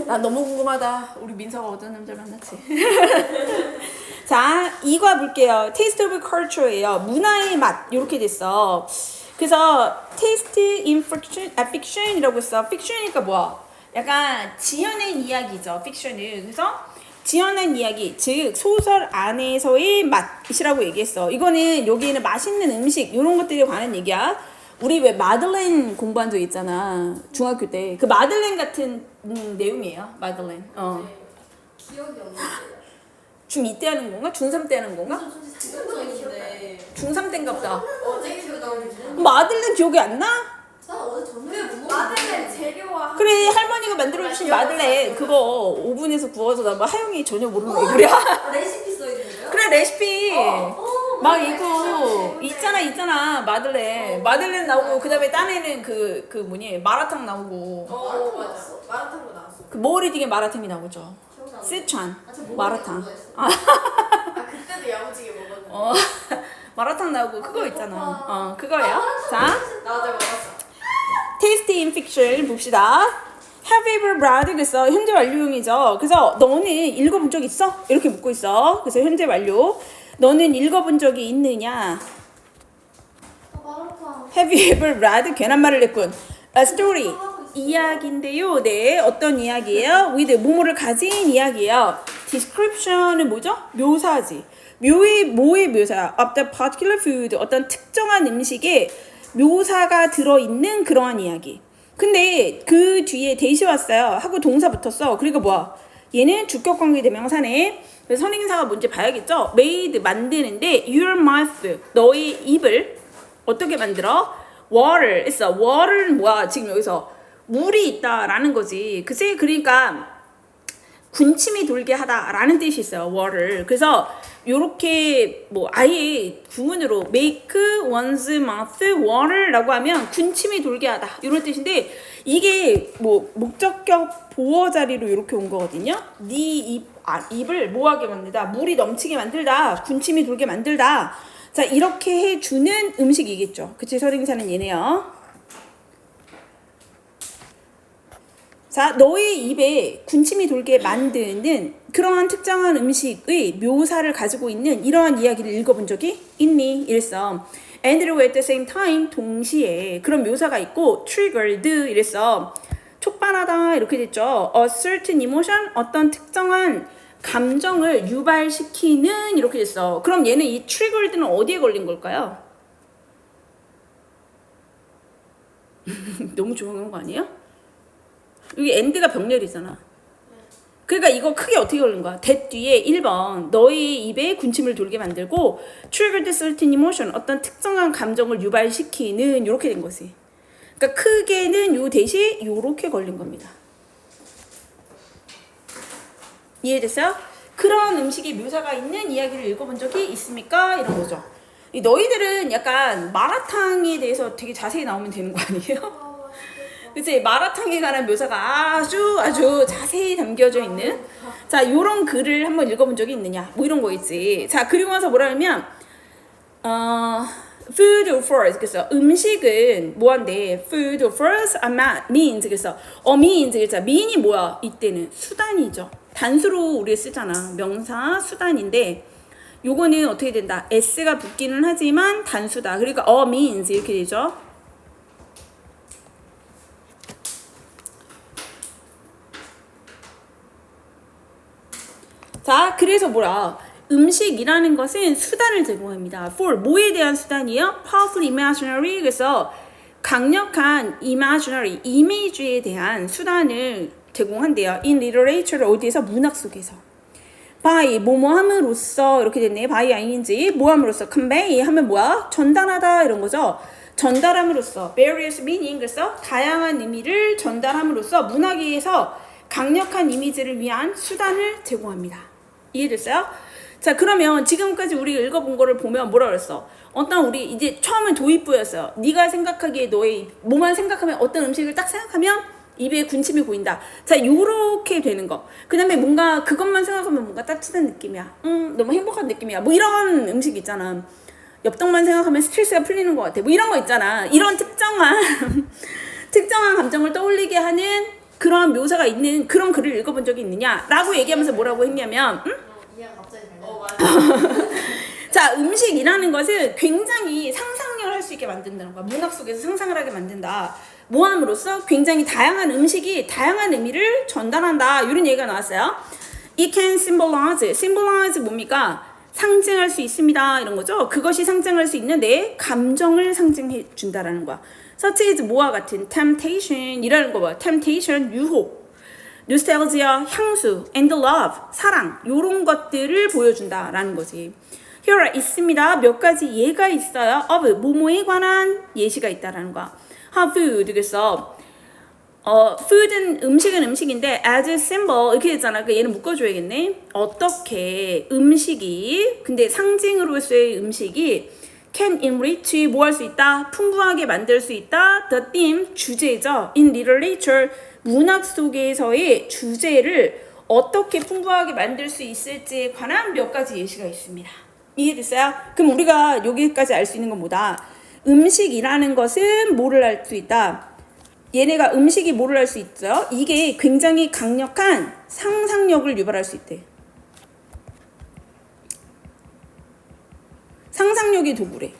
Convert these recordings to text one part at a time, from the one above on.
나 너무 궁금하다. 우리 민서가 어떤 남자를 만났지? 자, 이과 볼게요. Taste of culture예요. 문화의 맛 이렇게 됐어. 그래서 taste in fiction, fiction이라고 했어. fiction이니까 뭐야? 약간 지어낸 이야기죠. fiction을. 그래서 지어낸 이야기, 즉 소설 안에서의 맛이라고 얘기했어. 이거는 여기에는 맛있는 음식 이런 것들에 관한 얘기야. 우리 왜 마들렌 공부한 적 있잖아. 중학교 때. 그 마들렌 같은 내용이에요. 마들렌. 기억이 없는데. 중2 때 하는 건가? 중3 때 하는 건가? 있는데. 중3 때인가 보다. 어제 기억 나오는지. 마들렌 기억이 안 나? 나 어제 저녁에 못 먹었는데. 마들렌 재료와. 그래, 할머니가 만들어주신 마들렌 그거 오븐에서 구워서 나 뭐 하영이 전혀 모르는 거 그래. 레시피 써 있는 거요? 그래, 레시피. 막 이거 있잖아 마들렌 나오고 그 다음에 딴에는 그 뭐니 마라탕 나오고 맞았어. 마라탕도 나왔어. 그 모리딩에 마라탕이 나오죠. 시촨 마라탕. 그때도 야무지게 먹었는데. 마라탕 나오고 그거 있잖아. 그거예요. 자, 나 어제 먹었어. Taste in fiction 봅시다. Have you ever read? 그래서 현재 완료형이죠. 그래서 너는 읽어본 적 있어? 이렇게 묻고 있어. 그래서 현재 완료. 너는 읽어본 적이 있느냐? 마라탕. Have you ever read? 괜한 말을 했군. A story. 이야기인데요. 네, 어떤 이야기예요? with 뭐뭐를 가진 이야기예요. Description은 뭐죠? 묘사지. 뭐의 묘사야? Of the particular food. 어떤 특정한 음식의 묘사가 들어있는 그러한 이야기. 근데 그 뒤에 대시 왔어요. 하고 동사 붙었어. 그러니까 뭐야? 얘는 주격관계 대명사네. 그래서 선행사가 뭔지 봐야겠죠? made 만드는데 your mouth 너의 입을 어떻게 만들어? water 있어. water는 뭐야? 지금 여기서 물이 있다라는 거지. 그치? 그러니까 군침이 돌게 하다라는 뜻이 있어요. water. 그래서 요렇게 뭐 아예 구문으로 make one's mouth water라고 하면 군침이 돌게 하다 이런 뜻인데 이게 뭐 목적격 보어 자리로 이렇게 온 거거든요. 네 입을 뭐하게 만들다, 물이 넘치게 만들다, 군침이 돌게 만들다. 자, 이렇게 해주는 음식이겠죠. 그치? 설행사는 얘네요. 자, 너의 입에 군침이 돌게 만드는 그러한 특정한 음식의 묘사를 가지고 있는 이러한 이야기를 읽어본 적이 있니? 이랬어. And at the same time, 동시에 그런 묘사가 있고 triggered 이랬어. 촉발하다 이렇게 됐죠. A certain emotion, 어떤 특정한 감정을 유발시키는 이렇게 됐어. 그럼 얘는 이 triggered는 어디에 걸린 걸까요? 너무 좋은 거 아니에요? 여기 end가 병렬이잖아. 그러니까 이거 크게 어떻게 걸린 거야? that 뒤에 1번 너의 입에 군침을 돌게 만들고 triggered certain emotion 어떤 특정한 감정을 유발시키는 이렇게 된 거지. 그러니까 크게는 요 대시 요렇게 걸린 겁니다. 이해됐어요? 그런 음식의 묘사가 있는 이야기를 읽어본 적이 있습니까? 이런 거죠. 너희들은 약간 마라탕에 대해서 되게 자세히 나오면 되는 거 아니에요? 그치? 마라탕에 관한 묘사가 아주 자세히 담겨져 있는 자, 요런 글을 한번 읽어본 적이 있느냐 뭐 이런 거 있지. 자, 그리고 나서 뭐라 하면 food first 그래서 음식은 뭐한데 food first means 그래서 means 그래서 mean이 뭐야? 이때는 수단이죠. 단수로 우리 쓰잖아. 명사 수단인데 요거는 어떻게 된다? s가 붙기는 하지만 단수다. 그러니까 means 이렇게 되죠. 자, 그래서 뭐라? 음식이라는 것은 수단을 제공합니다. for 뭐에 대한 수단이요? powerful imaginary 그래서 강력한 imaginary 이미지에 대한 수단을 제공한대요. in literature 어디에서? 문학 속에서. by 뭐뭐함으로써 이렇게 됐네. by ing 뭐함으로써 convey 하면 뭐야? 전달하다 이런 거죠. 전달함으로써 various meaning 그래서 다양한 의미를 전달함으로써 문학에서 강력한 이미지를 위한 수단을 제공합니다. 이해됐어요? 자, 그러면 지금까지 우리가 읽어본 거를 보면 뭐라 그랬어? 어떤 우리 이제 처음은 도입부였어요. 네가 생각하기에 너의 뭐만 생각하면 어떤 음식을 딱 생각하면 입에 군침이 고인다. 자, 요렇게 되는 거. 그 다음에 뭔가 그것만 생각하면 뭔가 따뜻한 느낌이야. 너무 행복한 느낌이야. 뭐 이런 음식 있잖아. 엽떡만 생각하면 스트레스가 풀리는 것 같아. 뭐 이런 거 있잖아. 이런 특정한 감정을 떠올리게 하는 그런 묘사가 있는 그런 글을 읽어본 적이 있느냐라고 얘기하면서 뭐라고 했냐면 이해가 갑자기 달라. 맞아. 자, 음식이라는 것은 굉장히 상상력을 할 수 있게 만든다는 거야. 문학 속에서 상상을 하게 만든다. 모함으로써 굉장히 다양한 음식이 다양한 의미를 전달한다. 이런 얘기가 나왔어요. It can symbolize. symbolize 뭡니까? 상징할 수 있습니다. 이런 거죠. 그것이 상징할 수 있는데 감정을 상징해 준다라는 거야. such as 뭐와 같은 temptation 이라는 거 봐. temptation 유혹. nostalgia 향수 and love 사랑 요런 것들을 보여준다라는 거지. Here 있습니다. 몇 가지 예가 있어요. of 뭐뭐에 관한 예시가 있다라는 거야. How food 그래서 food은 음식은 음식인데 as a symbol 이렇게 됐잖아. 그 얘는 묶어줘야겠네. 어떻게 음식이 근데 상징으로서의 음식이 can enrich 뭐 할 수 있다? 풍부하게 만들 수 있다. The theme 주제죠. In literature 문학 속에서의 주제를 어떻게 풍부하게 만들 수 있을지에 관한 몇 가지 예시가 있습니다. 이해됐어요? 그럼 우리가 여기까지 알 수 있는 건 뭐다? 음식이라는 것은 뭐를 알 수 있다? 얘네가 음식이 뭐를 할 수 있죠? 이게 굉장히 강력한 상상력을 유발할 수 있대. 상상력의 도구래.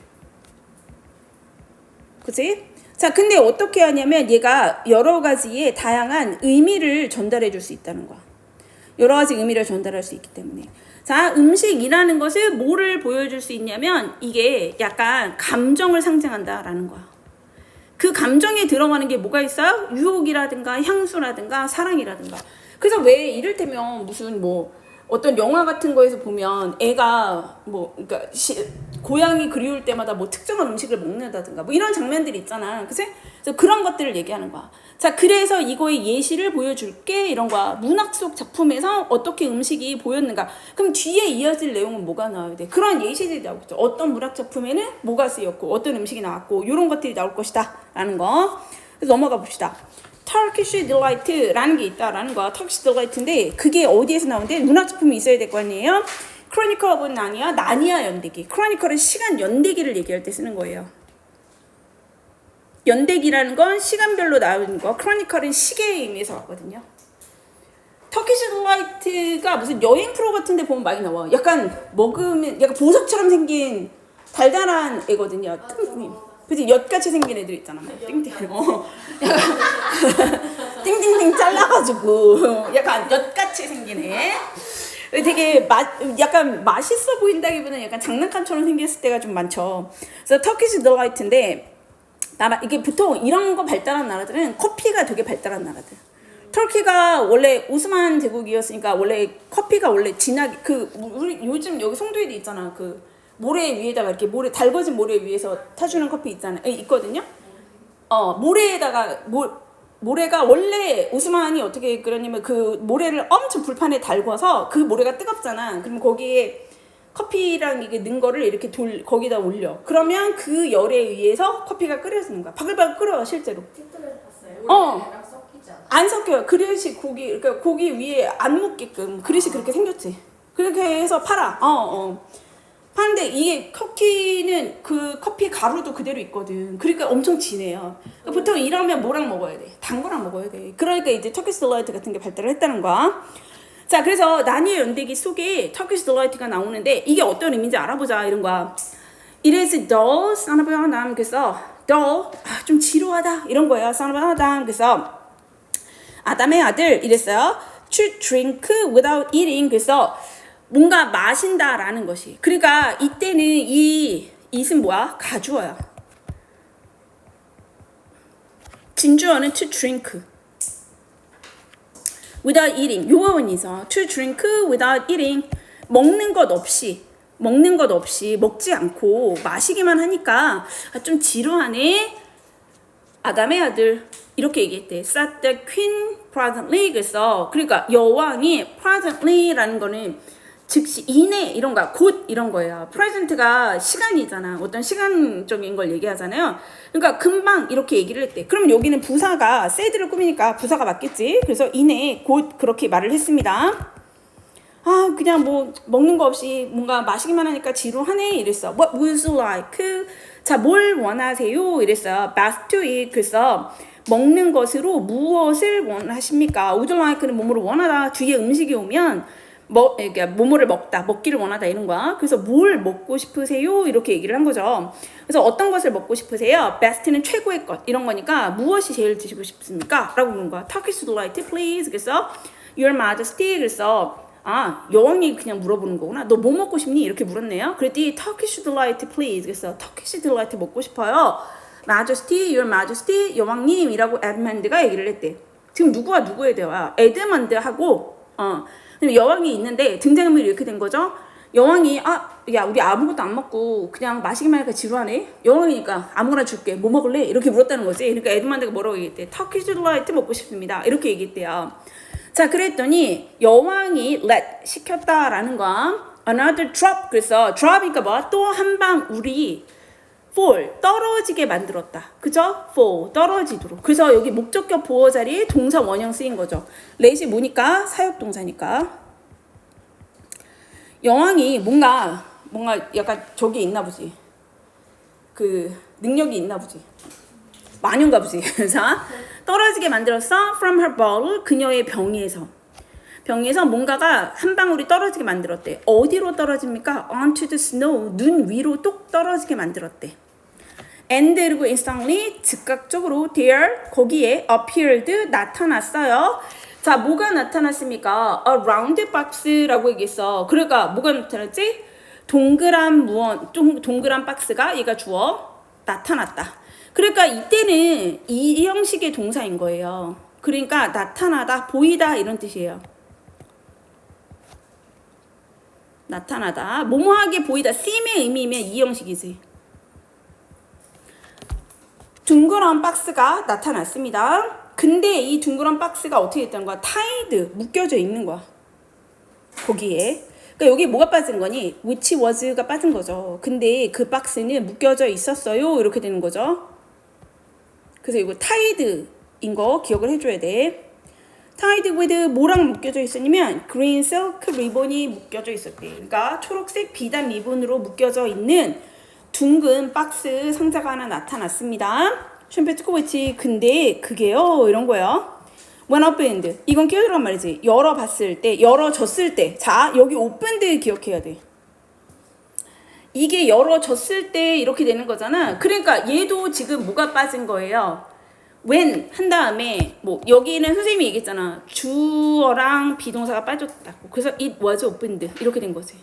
그치? 자, 근데 어떻게 하냐면 얘가 여러 가지의 다양한 의미를 전달해 줄 수 있다는 거야. 여러 가지 의미를 전달할 수 있기 때문에. 자, 음식이라는 것을 뭐를 보여줄 수 있냐면 이게 약간 감정을 상징한다라는 거야. 그 감정에 들어가는 게 뭐가 있어요? 유혹이라든가 향수라든가 사랑이라든가. 그래서 왜 이를테면 무슨 뭐 어떤 영화 같은 거에서 보면 애가 뭐 그러니까 고향이 그리울 때마다 뭐 특정한 음식을 먹는다든가 뭐 이런 장면들이 있잖아. 그래서 그런 것들을 얘기하는 거야. 자, 그래서 이거의 예시를 보여줄게 이런 거야. 문학 속 작품에서 어떻게 음식이 보였는가. 그럼 뒤에 이어질 내용은 뭐가 나와야 돼? 그런 예시들이 나오겠죠. 어떤 문학 작품에는 뭐가 쓰였고 어떤 음식이 나왔고 이런 것들이 나올 것이다 라는 거. 그래서 넘어가 봅시다. Turkish Delight라는 게 있다라는 거야. Turkish Delight인데 그게 어디에서 나오는데 문학 작품이 있어야 될 거 아니에요. Chronicle of Narnia, 나니아 연대기. Chronicle은 시간 연대기를 얘기할 때 쓰는 거예요. 연대기라는 건 시간별로 나오는 거. Chronicle은 시계의 의미에서 왔거든요. Turkish Delight가 무슨 여행 프로 같은 데 보면 많이 나와. 약간 먹으면 약간 보석처럼 생긴 달달한 애거든요. 그치? 엿같이 생긴 애들 있잖아. 띵띵. 띵띵띵 잘라가지고 약간 엿같이 생긴 애. 되게 약간 맛있어 보인다기보다는 약간 장난감처럼 생겼을 때가 좀 많죠. 그래서 터키시 딜라이트인데 이게 보통 이런 거 발달한 나라들은 커피가 되게 발달한 나라들. 터키가 원래 오스만 제국이었으니까 원래 커피가 원래 진하게 우리 요즘 여기 송도에도 있잖아. 그 모래 위에다가 이렇게 달궈진 모래 위에서 타주는 커피 있거든요. 모래에다가 모래가 원래 오스만이 어떻게 그러냐면 그 모래를 엄청 불판에 달궈서 그 모래가 뜨겁잖아. 그럼 거기에 커피랑 이게 넣은 거를 이렇게 거기다 올려. 그러면 그 열에 의해서 커피가 끓여지는 거야. 바글바글 끓여 실제로. 틴트를 봤어요. 우리랑 섞이지 않아. 안 섞여요. 그릇이 그러니까 고기 위에 안 묻게끔 그릇이 그렇게 생겼지. 그렇게 해서 팔아. 파는데 이게 커피는 그 커피 가루도 그대로 있거든. 그러니까 엄청 진해요. 보통 이러면 뭐랑 먹어야 돼? 단 거랑 먹어야 돼. 그러니까 이제 터키시 딜라이트 같은 게 발달을 했다는 거야. 자, 그래서 나니아 연대기 속에 터키시 딜라이트가 나오는데 이게 어떤 의미인지 알아보자 이런 거야. It is dull, son of Adam. 그래서 dull, 좀 지루하다 이런 거예요. son of Adam. 그래서 아담의 아들 이랬어요. To drink without eating. 그래서 뭔가 마신다라는 것이. 그러니까 이때는 이 it은 뭐야? 가주어야. 진주어는 to drink without eating. 요어원이죠. to drink without eating. 먹는 것 없이 먹지 않고 마시기만 하니까 좀 지루하네. 아담의 아들 이렇게 얘기했대. Sat the queen presently. 그래서 그러니까 여왕이 presently라는 거는 즉시 이내 이런 거야. 곧 이런 거예요. present가 시간이잖아. 어떤 시간적인 걸 얘기하잖아요. 그러니까 금방 이렇게 얘기를 했대. 그럼 여기는 부사가 said를 꾸미니까 부사가 맞겠지. 그래서 이내 곧 그렇게 말을 했습니다. 그냥 뭐 먹는 거 없이 뭔가 마시기만 하니까 지루하네 이랬어. What would you like? 자, 뭘 원하세요? 이랬어요. Bath to eat. 그래서 먹는 것으로 무엇을 원하십니까? would you like는 뭐뭐를 원하다. 뒤에 음식이 오면 그러니까 뭐뭐를 먹다, 먹기를 원하다 이런 거야. 그래서 뭘 먹고 싶으세요? 이렇게 얘기를 한 거죠. 그래서 어떤 것을 먹고 싶으세요? best는 최고의 것 이런 거니까 무엇이 제일 드시고 싶습니까? 라고 묻는 거야. Turkish delight, please. 그래서 Your Majesty. 그래서 여왕이 그냥 물어보는 거구나. 너 뭐 먹고 싶니? 이렇게 물었네요. 그랬더니 Turkish delight, please. 그래서 Turkish delight 먹고 싶어요. Majesty, Your Majesty, 여왕님이라고 에드먼드가 얘기를 했대. 지금 누구와 누구의 대화야? 에드먼드하고 그럼 여왕이 있는데 등장인물이 이렇게 된 거죠. 여왕이 야 우리 아무것도 안 먹고 그냥 마시기만 하니까 지루하네. 여왕이니까 아무거나 줄게. 뭐 먹을래? 이렇게 물었다는 거지. 그러니까 에드먼드가 뭐라고 얘기했대? Turkish delight 먹고 싶습니다. 이렇게 얘기했대요. 자 그랬더니 여왕이 let 시켰다라는 거. Another drop. 그래서 drop이니까 뭐야? 또 한 방 우리 fall 떨어지게 만들었다. 그죠? fall 떨어지도록. 그래서 여기 목적격 보어 자리에 동사 원형 쓰인 거죠. let이 뭐니까? 사역 동사니까. 여왕이 뭔가 약간 저기 있나 보지. 그 능력이 있나 보지. 마녀인가 보지. 자 떨어지게 만들었어. from her bowl 그녀의 병에서 뭔가가 한 방울이 떨어지게 만들었대. 어디로 떨어집니까? onto the snow 눈 위로 뚝 떨어지게 만들었대. and 그리고 instantly 즉각적으로 there 거기에 appeared 나타났어요. 자 뭐가 나타났습니까? a round box라고 얘기했어. 그러니까 뭐가 나타났지? 동그란 박스가 얘가 주어 나타났다. 그러니까 이때는 이 형식의 동사인 거예요. 그러니까 나타나다 보이다 이런 뜻이에요. 나타나다 뭐뭐하게 보이다 seem의 의미면 이 형식이지. 둥그런 박스가 나타났습니다. 근데 이 둥그런 박스가 어떻게 됐다는 거야? tied 묶여져 있는 거야. 거기에. 그러니까 여기 뭐가 빠진 거니? which was가 빠진 거죠. 근데 그 박스는 묶여져 있었어요. 이렇게 되는 거죠. 그래서 이거 tied인 거 기억을 해줘야 돼. tied with 뭐랑 묶여져 있었냐면 green silk 리본이 묶여져 있었대. 그러니까 초록색 비단 리본으로 묶여져 있는 둥근 박스 상자가 하나 나타났습니다. 쉔페트코비치 근데 그게요 이런 거예요. when opened 이건 끼어들어간 말이지. 열어봤을 때 열어졌을 때 자 여기 opened 기억해야 돼. 이게 열어졌을 때 이렇게 되는 거잖아. 그러니까 얘도 지금 뭐가 빠진 거예요. when 한 다음에 뭐 여기는 선생님이 얘기했잖아. 주어랑 비동사가 빠졌다고. 그래서 it was opened 이렇게 된 거지.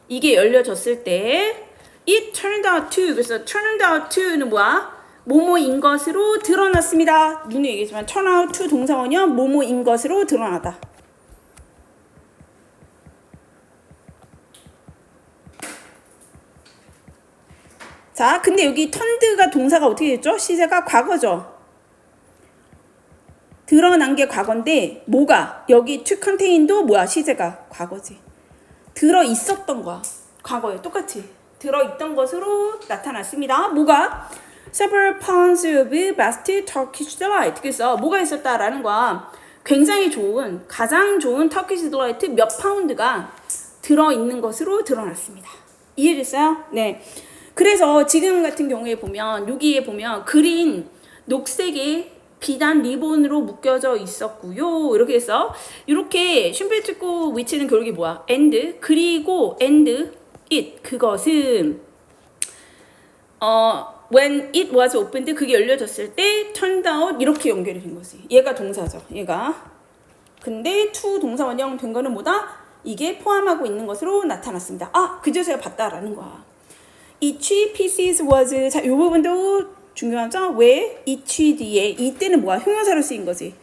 이게 열려졌을 때 it turned out to 그래서 turned out to는 뭐야? 뭐뭐인 것으로 드러났습니다. 눈에 얘기했지만 turn out to 동사원이요. 뭐뭐인 것으로 드러나다. 자, 근데 여기 turned가 동사가 어떻게 됐죠? 시제가 과거죠. 드러난 게 과거인데 뭐가? 여기 to contain도 뭐야? 시제가 과거지. 들어 있었던 거야. 과거에 똑같이. 들어 있던 것으로 나타났습니다. 뭐가? Several pounds of best Turkish delight. 그래서 뭐가 있었다라는 거야. 굉장히 좋은, 가장 좋은 Turkish delight 몇 파운드가 들어있는 것으로 드러났습니다. 이해됐어요? 네. 그래서 지금 같은 경우에 보면 여기에 보면 그린 녹색의 비단 리본으로 묶여져 있었고요. 이렇게 해서 이렇게 슌페트코 위치는 결국에 뭐야? and 그리고 and it 그것은 when it was opened 그게 열려졌을 때 turned out 이렇게 연결이 된 거지. 얘가 동사죠. 얘가. 근데 to 동사 원형 된 거는 뭐다? 이게 포함하고 있는 것으로 나타났습니다. 그제서야 봤다라는 거야. each pieces was 자, 이 부분도 중요하죠? 왜? each 뒤에 이때는 뭐야? 형용사로 쓰인 거지.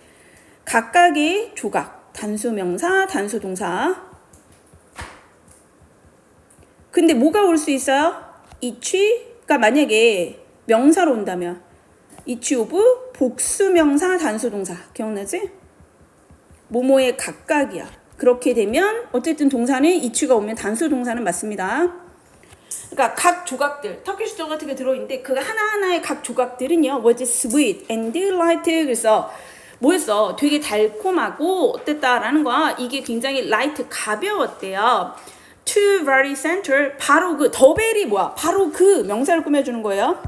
각각의 조각. 단수명사, 단수동사. 근데 뭐가 올 수 있어요? each가 만약에 명사로 온다면 each of 복수명사, 단수동사. 기억나지? 뭐뭐의 각각이야. 그렇게 되면 어쨌든 동사는 each가 오면 단수동사는 맞습니다. 그러니까 각 조각들, 터키시 조 같은 게 들어있는데 그 하나하나의 각 조각들은요, was sweet and light. 그래서 뭐였어? 되게 달콤하고 어땠다라는 거야. 이게 굉장히 light, 가벼웠대요. To very center, 바로 그 더벨이 뭐야? 바로 그 명사를 꾸며주는 거예요.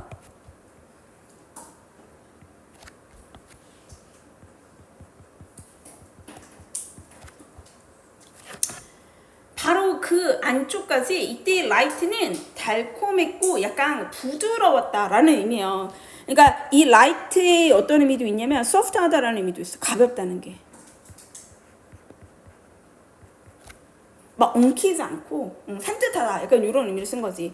그 안쪽까지 이때 light는 달콤했고 약간 부드러웠다라는 의미예요. 그러니까 이 light의 어떤 의미도 있냐면 soft하다라는 의미도 있어. 가볍다는 게. 막 엉키지 않고 산뜻하다 약간 이런 의미를 쓴 거지.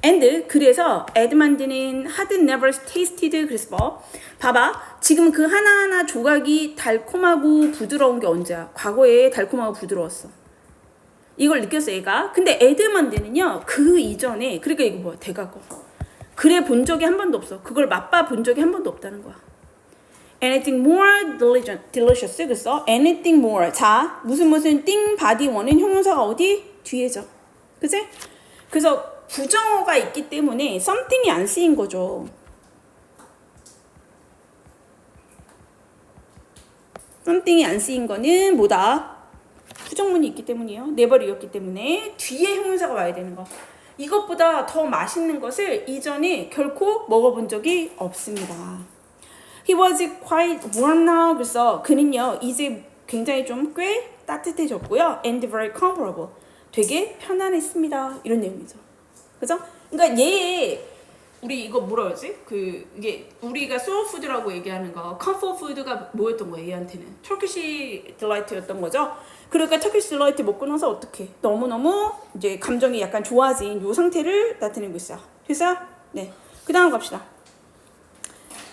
And 그래서 에드먼드는 had never tasted 그래서 봐봐 지금 그 하나하나 조각이 달콤하고 부드러운 게 언제야? 과거에 달콤하고 부드러웠어. 이걸 느꼈어 얘가. 근데 에드먼드는요 그 이전에 그러니까 이거 뭐야 대과거. 그래 본 적이 한 번도 없어. 그걸 맛봐 본 적이 한 번도 없다는 거야. Anything more delicious 그래서 anything more 자 무슨 thing body one은 형용사가 어디? 뒤에죠. 그치? 그래서 부정어가 있기 때문에 something이 안 쓰인 거죠. something이 안 쓰인 거는 뭐다? 부정문이 있기 때문이에요. never이었기 때문에 뒤에 형용사가 와야 되는 거. 이것보다 더 맛있는 것을 이전에 결코 먹어본 적이 없습니다. He was quite warm now. 그래서 그는요 이제 굉장히 좀 꽤 따뜻해졌고요. And very comfortable. 되게 편안했습니다. 이런 내용이죠. 그죠? 그러니까 얘 우리 이거 뭐라 그러지? 이게 우리가 소울 푸드라고 얘기하는 거 컴포트 푸드가 뭐였던 거예요? 얘한테는 터키시 딜라이트였던 거죠. 그러니까 터키시 딜라이트 먹고 나서 어떻게 너무너무 이제 감정이 약간 좋아진 요 상태를 나타내고 있어요. 됐어요? 네. 그 다음 갑시다.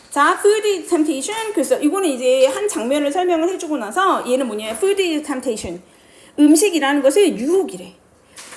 자, food is temptation. 그래서 이거는 이제 한 장면을 설명을 해주고 나서 얘는 뭐냐? food is temptation. 음식이라는 것은 유혹이래.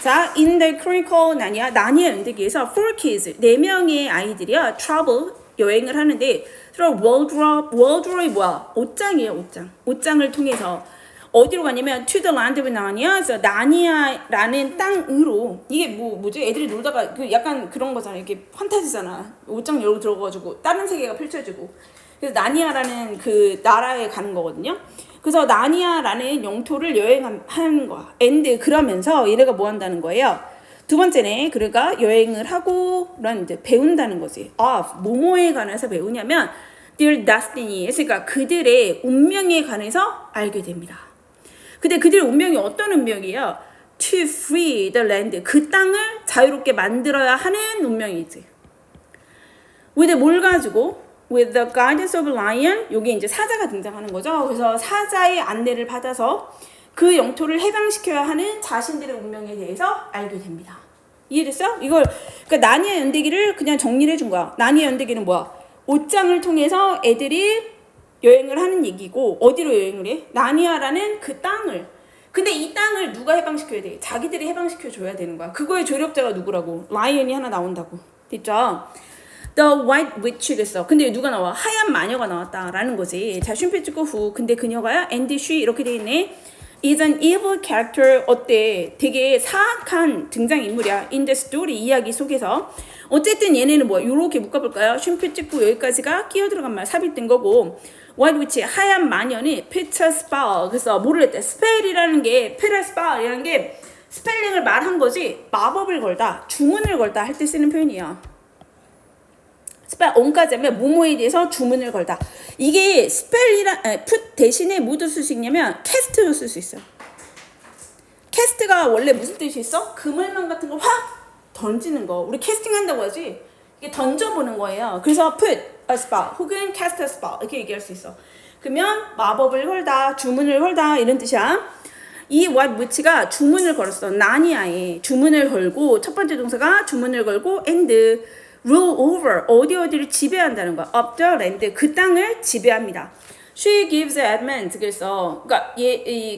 자, in the critical 나니아 연대기에서 4 kids 4명의 아이들이요 travel 여행을 하는데 wardrobe이 뭐야? 옷장이에요, 옷장을 통해서 어디로 가냐면 to the land of Narnia. 그래서 나니아라는 땅으로 이게 뭐지? 애들이 놀다가 약간 그런 거잖아. 이게 판타지잖아. 옷장 열고 들어가가지고 다른 세계가 펼쳐지고. 그래서 나니아라는 그 나라에 가는 거거든요. 그래서 나니아라는 영토를 여행하는 거야. and 그러면서 얘네가 뭐 한다는 거예요? 두 번째네. 그러니까 여행을 하고 배운다는 거지. 뭐뭐에 관해서 배우냐면 their destiny. 그러니까 그들의 운명에 관해서 알게 됩니다. 근데 그들의 운명이 어떤 운명이에요? To free the land. 그 땅을 자유롭게 만들어야 하는 운명이지. with 뭘 가지고? with the guidance of lion. 여기 이제 사자가 등장하는 거죠. 그래서 사자의 안내를 받아서 그 영토를 해방시켜야 하는 자신들의 운명에 대해서 알게 됩니다. 이해됐어? 이걸 그러니까 나니아 연대기를 그냥 정리를 해준 거야. 나니아 연대기는 뭐야? 옷장을 통해서 애들이 여행을 하는 얘기고 어디로 여행을 해? 나니아라는 그 땅을. 근데 이 땅을 누가 해방시켜야 돼? 자기들이 해방시켜줘야 되는 거야. 그거의 조력자가 누구라고? 라이언이 하나 나온다고. 됐죠? The White Witch 됐어. 근데 누가 나와? 하얀 마녀가 나왔다라는 거지. 자, 쉼표 찍고 후. 근데 그녀가요? And she 이렇게 돼 있네. is an evil character. 어때? 되게 사악한 등장인물이야. in the story. 이야기 속에서. 어쨌든 얘네는 뭐야? 요렇게 묶어볼까요? 쉼표 찍고 여기까지가 끼어 들어간 말 삽입된 거고. White Witch 하얀 마녀는 put a spell. 그래서 뭐를 했대? spell이라는 게 put a spell이라는 게 스펠링을 말한 거지. 마법을 걸다, 주문을 걸다 할 때 쓰는 표현이야. 스펠 on까지 하면 뭐뭐에 대해서 주문을 걸다. 이게 스펠이랑 put 대신에 뭐도 쓸 수 있냐면 cast도 쓸 수 있어요. cast가 원래 무슨 뜻이 있어? 그물망 같은 거 확 던지는 거. 우리 캐스팅 한다고 하지. 이게 던져보는 거예요. 그래서 put a spell 혹은 cast a spell 이렇게 얘기할 수 있어. 그러면 마법을 걸다, 주문을 걸다 이런 뜻이야. 이 White Witch가 주문을 걸었어. 나니아에 주문을 걸고 첫 번째 동사가 주문을 걸고 and rule over 어디를 지배한다는 거야. of the land 그 땅을 지배합니다. She gives Edmund 그래서 그러니까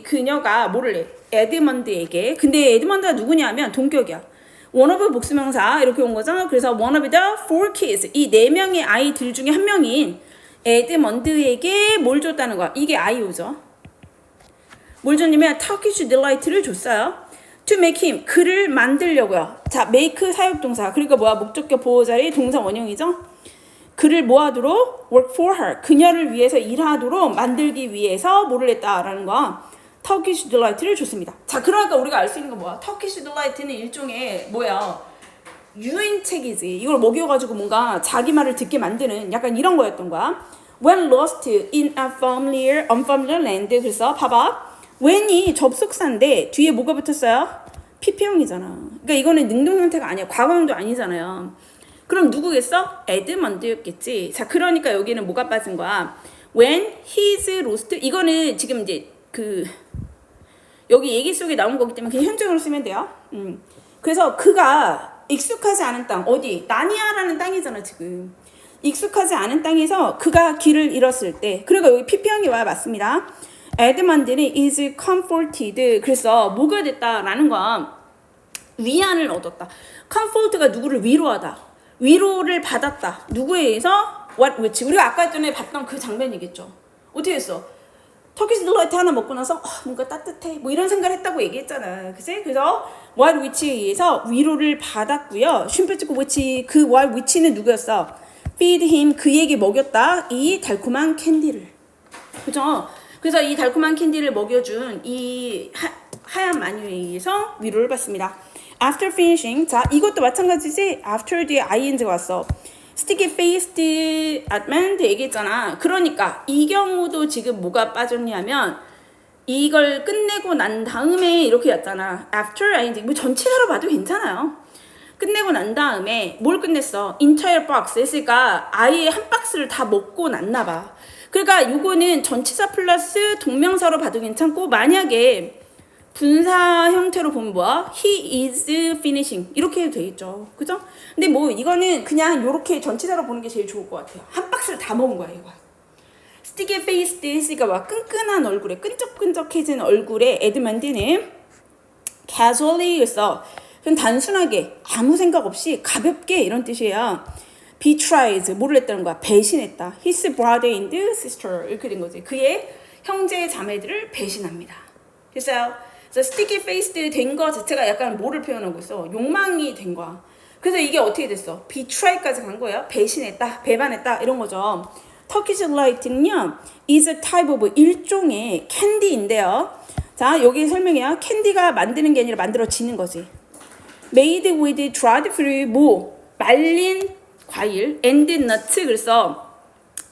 그녀가 뭐를 해? 에드먼드에게. 근데 에드먼드가 누구냐면 동격이야. one of 복수명사 이렇게 온 거잖아. 그래서 one of the 4 kids 이 4명의 아이들 중에 한 명인 에드먼드에게 뭘 줬다는 거야. 이게 아이오죠. 뭘 줬냐면 Turkish Delight를 줬어요. To make him 그를 만들려고요. 자, make 사역동사. 그러니까 뭐야? 목적격 보호자의 동사 원형이죠. 그를 뭐 하도록? work for her. 그녀를 위해서 일하도록 만들기 위해서 뭐를 했다라는 거야. Turkish Delight를 줬습니다. 자, 그러니까 우리가 알 수 있는 건 뭐야? Turkish Delight는 일종의 뭐야? 유인책이지. 이걸 먹여가지고 뭔가 자기 말을 듣게 만드는 약간 이런 거였던 거야. When lost in a unfamiliar land. 그래서 봐봐. when이 접속사인데 뒤에 뭐가 붙었어요? PP형이잖아. 그러니까 이거는 능동 형태가 아니야. 과거형도 아니잖아요. 그럼 누구겠어? 에드먼드였겠지. 자, 그러니까 여기는 뭐가 빠진 거야? When his lost. 이거는 지금 이제 여기 얘기 속에 나온 거기 때문에 그냥 현재형으로 쓰면 돼요. 그래서 그가 익숙하지 않은 땅, 어디? 나니아라는 땅이잖아, 지금. 익숙하지 않은 땅에서 그가 길을 잃었을 때. 그리고 여기 PP형이 와야 맞습니다. 에드먼드는 is comforted. 그래서 뭐가 됐다라는 건 위안을 얻었다. comfort가 누구를 위로하다. 위로를 받았다. 누구에 의해서? What which. 우리가 아까 전에 봤던 그 장면이겠죠. 어떻게 했어? 터키시 딜라이트 하나 먹고 나서 뭔가 따뜻해 뭐 이런 생각을 했다고 얘기했잖아. 그치? 그래서 what which에 의해서 위로를 받았고요. 쉼표 찍고 which, 그 what which는 누구였어? feed him, 그에게 먹였다. 이 달콤한 캔디를. 그죠? 그래서 이 달콤한 캔디를 먹여준 이 하얀 마녀에 의해서 위로를 받습니다. After finishing. 자, 이것도 마찬가지지. After 뒤에 ing가 왔어. Sticky faced atman 얘기했잖아. 그러니까 이 경우도 지금 뭐가 빠졌냐면 이걸 끝내고 난 다음에 이렇게 왔잖아. After ing. 뭐 전체적으로 봐도 괜찮아요. 끝내고 난 다음에 뭘 끝냈어? Entire box. 그러니까 아예 한 박스를 다 먹고 났나 봐. 그러니까 요거는 전치사 플러스 동명사로 봐도 괜찮고 만약에 분사 형태로 보면 뭐야? He is finishing 이렇게 해도 되겠죠. 그죠? 근데 뭐 이거는 그냥 요렇게 전치사로 보는 게 제일 좋을 것 같아요. 한 박스를 다 먹은 거야 이거. Sticky faced 했으니까 뭐 끈끈한 얼굴에 끈적끈적해진 얼굴에 에드먼드는 casually 그래서 그냥 단순하게 아무 생각 없이 가볍게 이런 뜻이에요. betrayed 뭐를 했다는 거야? 배신했다. His brother and sister 이렇게 된 거지. 그의 형제 자매들을 배신합니다. 됐어요? 그래서 sticky faced 된 거 자체가 약간 뭐를 표현하고 있어? 욕망이 된 거야. 그래서 이게 어떻게 됐어? betray까지 간 거예요. 배신했다, 배반했다 이런 거죠. Turkish delight는요, is a type of 일종의 캔디인데요. 자, 여기 설명해요. 캔디가 만드는 게 아니라 만들어지는 거지. Made with dried fruit, 뭐 말린 과일, and nuts 그래서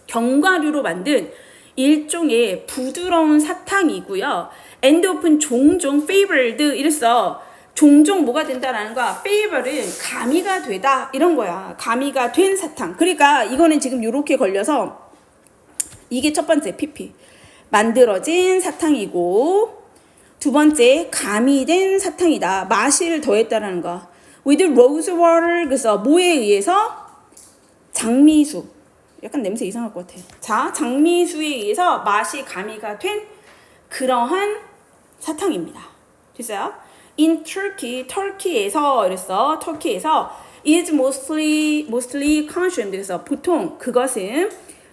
견과류로 만든 일종의 부드러운 사탕이고요. and often 종종 favored 이래서 종종 뭐가 된다라는 거야. favor은 가미가 되다 이런 거야. 가미가 된 사탕. 그러니까 이거는 지금 이렇게 걸려서 이게 첫 번째 PP 만들어진 사탕이고 두 번째 가미된 사탕이다. 맛을 더했다라는 거. with rose water 그래서 뭐에 의해서 장미수. 약간 냄새 이상할 것 같아. 자, 장미수에 의해서 맛이 가미가 된 그러한 사탕입니다. 됐어요? In Turkey, 터키에서 이랬어. 터키에서 is mostly consumed. 그래서 보통 그것은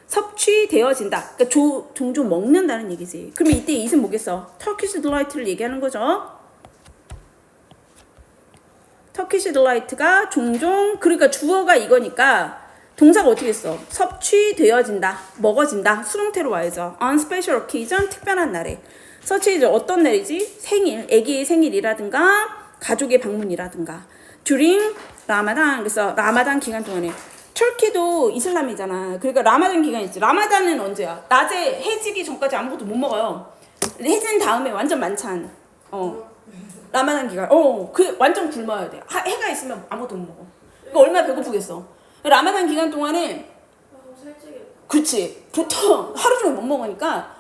섭취되어진다. 그러니까 종종 먹는다는 얘기지. 그러면 이때 it은 뭐겠어? Turkish delight를 얘기하는 거죠. Turkish delight가 종종 그러니까 주어가 이거니까 동사가 어떻게 했어? 섭취되어진다, 먹어진다, 수동태로 와야죠. On special occasion, 특별한 날에. 서치 어떤 날이지? 생일, 아기의 생일이라든가 가족의 방문이라든가 during 라마단, 그래서 라마단 기간 동안에 터키도 이슬람이잖아. 그러니까 라마단 기간이 있지. 라마단은 언제야? 낮에 해지기 전까지 아무것도 못 먹어요. 해진 다음에 완전 만찬. 라마단 기간. 그 완전 굶어야 돼. 해가 있으면 아무것도 못 먹어. 그러니까 얼마나 배고프겠어. 라마단 기간 동안에 그렇지. 보통 하루 종일 못 먹으니까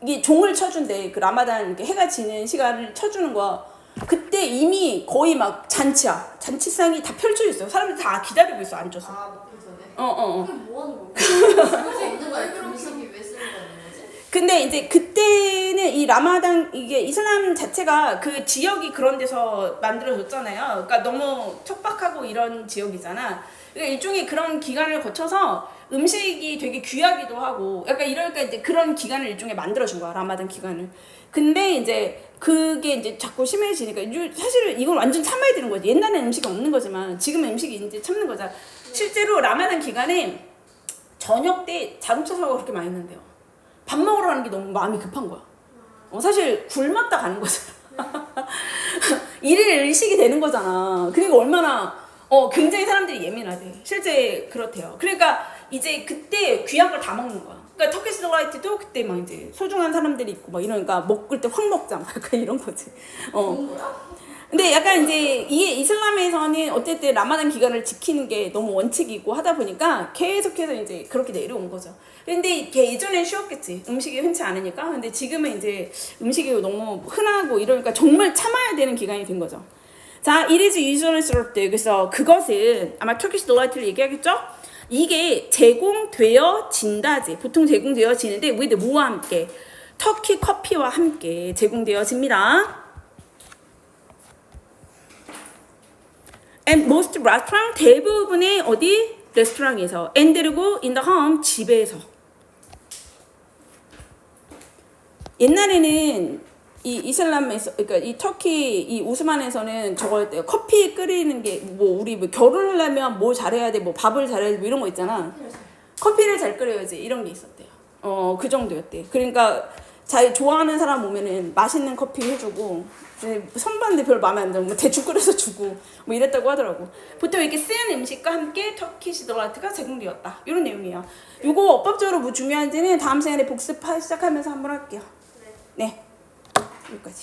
이게 종을 쳐준대. 그 라마단 이렇게 해가 지는 시간을 쳐주는 거야. 그때 이미 거의 막 잔치야. 잔치상이 다 펼쳐져 있어요. 사람들 다 기다리고 있어 앉아서. 먹기 전에? 그게 뭐 하는 거야? 없는 거야? 금식이 왜 쓰는 거지? 근데 이제 그때는 이 라마단 이게 이슬람 자체가 그 지역이 그런 데서 만들어졌잖아요. 그러니까 너무 척박하고 이런 지역이잖아. 그러니까 일종의 그런 기간을 거쳐서 음식이 되게 귀하기도 하고 약간 이러니까 이제 그런 기간을 일종의 만들어준 거야. 라마단 기간을. 근데 이제 그게 이제 자꾸 심해지니까 사실은 이건 완전 참아야 되는 거지. 옛날에는 음식이 없는 거지만 지금은 음식이 이제 참는 거잖아. 실제로 라마단 기간에 저녁 때 자동차 사고가 그렇게 많이 있는데요. 밥 먹으러 가는 게 너무 마음이 급한 거야. 사실 굶었다 가는 거잖아. 일일 일식이 되는 거잖아. 그러니까 얼마나 굉장히 사람들이 예민하대. 실제 그렇대요. 그러니까 이제 그때 귀한 걸 다 먹는 거야. 그러니까 터키시 딜라이트도 그때 막 이제 소중한 사람들이 있고 막 이러니까 먹을 때 확 먹자. 약간 이런 거지. 근데 약간 이제 이게 이슬람에서는 어쨌든 라마단 기간을 지키는 게 너무 원칙이고 하다 보니까 계속해서 이제 그렇게 내려온 거죠. 근데 이게 예전엔 쉬웠겠지. 음식이 흔치 않으니까. 근데 지금은 이제 음식이 너무 흔하고 이러니까 정말 참아야 되는 기간이 된 거죠. 자, it is usually served. 그래서 그것은 아마 Turkish delight를 얘기하겠죠? 이게 제공되어진다지. 보통 제공되어지는데 with 뭐와 함께? 터키 커피와 함께 제공되어집니다. And most restaurant 대부분의 어디? 레스토랑에서. and 그리고 in the home 집에서. 옛날에는 이 이슬람에서 그러니까 이 터키 이 오스만에서는 저거였대요. 커피 끓이는 게 뭐 우리 뭐 결혼하려면 뭐 잘해야 돼, 뭐 밥을 잘해야 돼, 뭐 이런 거 있잖아. 커피를 잘 끓여야지 이런 게 있었대요. 그 정도였대. 그러니까 자기 좋아하는 사람 오면은 맛있는 커피 해주고 선반대 별로 마음에 안 들면 뭐 대충 끓여서 주고 뭐 이랬다고 하더라고. 보통 이렇게 쓴 음식과 함께 터키시 딜라이트가 제공되었다. 이런 내용이에요. 요거 어법적으로 뭐 중요한지는 다음 시간에 복습 시작하면서 한번 할게요. 네. 여기까지.